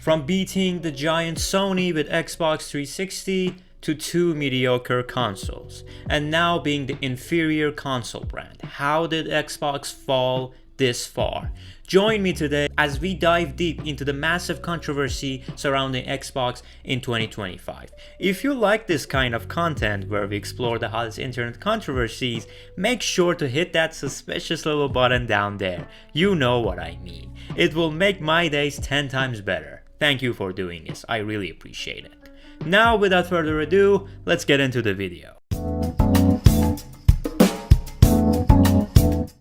From beating the giant Sony with Xbox 360 to two mediocre consoles, and now being the inferior console brand. How did Xbox fall this far? Join me today as we dive deep into the massive controversy surrounding Xbox in 2025. If you like this kind of content where we explore the hottest internet controversies, make sure to hit that suspicious little button down there. You know what I mean. It will make my days 10 times better. Thank you for doing this. I really appreciate it. Now, without further ado, let's get into the video.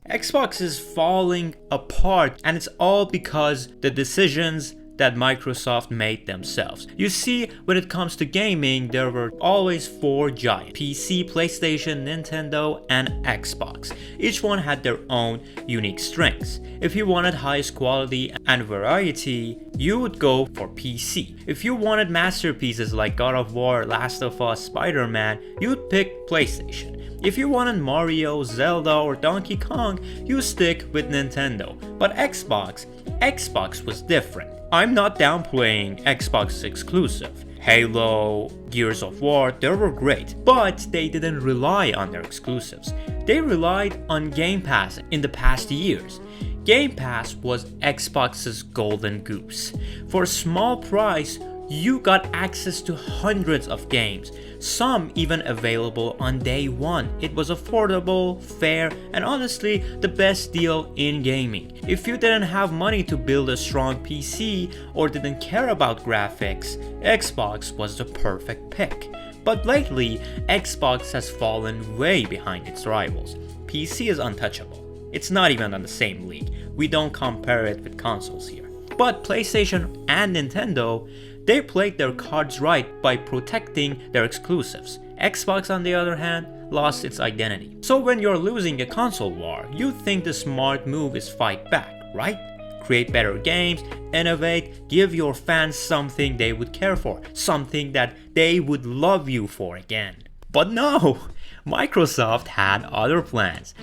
Xbox is falling apart, and it's all because the decisions that Microsoft made themselves. You see, when it comes to gaming, there were always four giants: PC, PlayStation, Nintendo, and Xbox. Each one had their own unique strengths. If you wanted highest quality and variety, you would go for PC. If you wanted masterpieces like God of War, Last of Us, Spider-Man, you'd pick PlayStation. If you wanted Mario, Zelda, or Donkey Kong, you stick with Nintendo. But Xbox was different. I'm not downplaying Xbox exclusive. Halo, Gears of War, they were great, but they didn't rely on their exclusives. They relied on Game Pass in the past years. Game Pass was Xbox's golden goose. For a small price, you got access to hundreds of games, some even available on day one. It was affordable, fair, and honestly the best deal in gaming. If you didn't have money to build a strong PC or didn't care about graphics, Xbox was the perfect pick. But lately, Xbox has fallen way behind its rivals. PC is untouchable. It's not even on the same league. We don't compare it with consoles here. But PlayStation and Nintendo, they played their cards right by protecting their exclusives. Xbox, on the other hand, lost its identity. So when you're losing a console war, you think the smart move is fight back, right? Create better games, innovate, give your fans something they would care for, something that they would love you for again. But no! Microsoft had other plans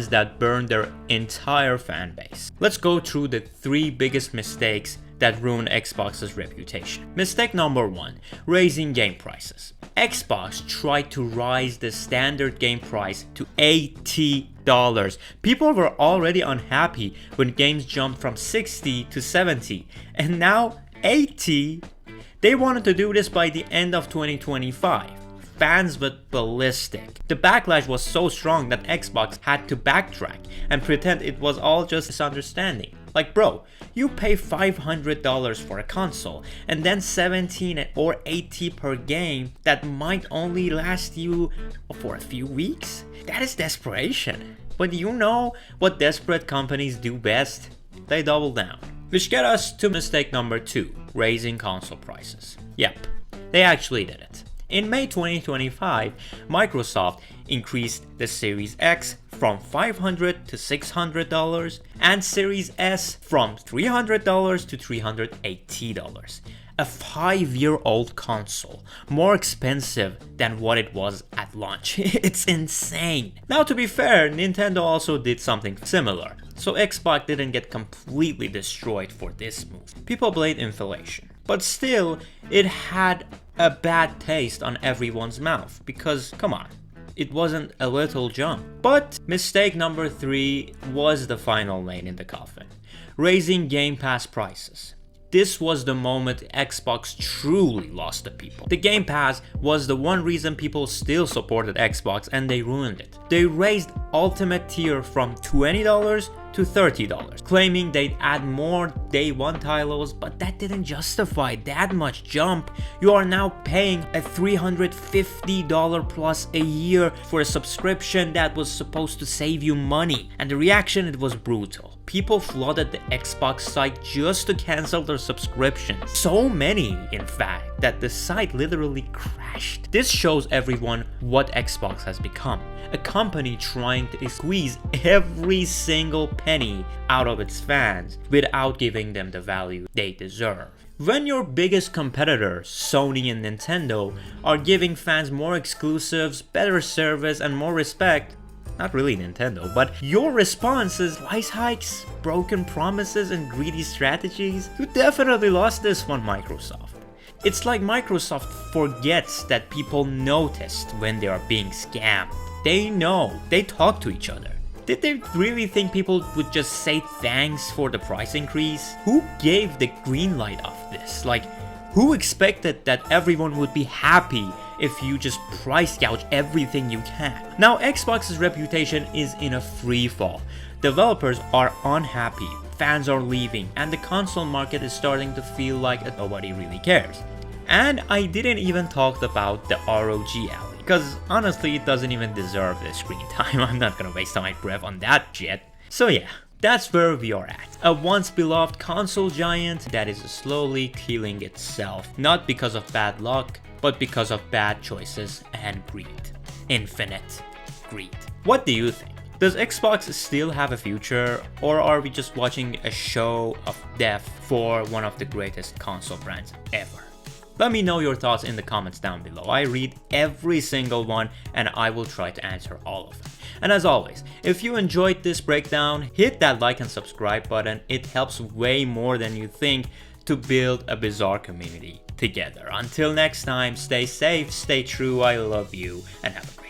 that burned their entire fan base. Let's go through the three biggest mistakes that ruined Xbox's reputation. Mistake number one, raising game prices. Xbox tried to rise the standard game price to $80. People were already unhappy when games jumped from 60 to 70, and now 80? They wanted to do this by the end of 2025. Fans went ballistic. The backlash was so strong that Xbox had to backtrack and pretend it was all just misunderstanding. Like, bro, you pay $500 for a console and then $17 or $80 per game that might only last you for a few weeks? That is desperation. But you know what desperate companies do best? They double down. Which get us to mistake number two, raising console prices. Yep, they actually did it. In May 2025, Microsoft increased the Series X from $500 to $600 and Series S from $300 to $380. A 5-year-old console, more expensive than what it was at launch. It's insane. Now, to be fair, Nintendo also did something similar, so Xbox didn't get completely destroyed for this move. People blame inflation, but still, it had a bad taste on everyone's mouth because, come on, it wasn't a little jump. But mistake number three was the final nail in the coffin, raising Game Pass prices. This was the moment Xbox truly lost the people. The Game Pass was the one reason people still supported Xbox, and they ruined it. They raised Ultimate tier from $20 to $30, claiming they'd add more day one titles, but that didn't justify that much jump. You are now paying a $350 plus a year for a subscription that was supposed to save you money. And the reaction, it was brutal. People flooded the Xbox site just to cancel their subscription. So many, in fact, that the site literally crashed. This shows everyone what Xbox has become. A company trying to squeeze every single penny out of its fans without giving them the value they deserve. When your biggest competitors, Sony and Nintendo, are giving fans more exclusives, better service, and more respect, not really Nintendo, but your responses, price hikes, broken promises, and greedy strategies, you definitely lost this one, Microsoft. It's like Microsoft forgets that people noticed when they are being scammed. They know, they talk to each other. Did they really think people would just say thanks for the price increase? Who gave the green light of this? Like, who expected that everyone would be happy if you just price gouge everything you can? Now, Xbox's reputation is in a free fall. Developers are unhappy, fans are leaving, and the console market is starting to feel like nobody really cares. And I didn't even talk about the ROG Ally, because honestly it doesn't even deserve the screen time. I'm not gonna waste my breath on that shit. So yeah, that's where we are at. A once beloved console giant that is slowly killing itself, not because of bad luck, but because of bad choices and greed. Infinite greed. What do you think? Does Xbox still have a future, or are we just watching a show of death for one of the greatest console brands ever? Let me know your thoughts in the comments down below. I read every single one and I will try to answer all of them. And as always, if you enjoyed this breakdown, hit that like and subscribe button. It helps way more than you think to build a bizarre community together. Until next time, stay safe, stay true, I love you, and have a great day.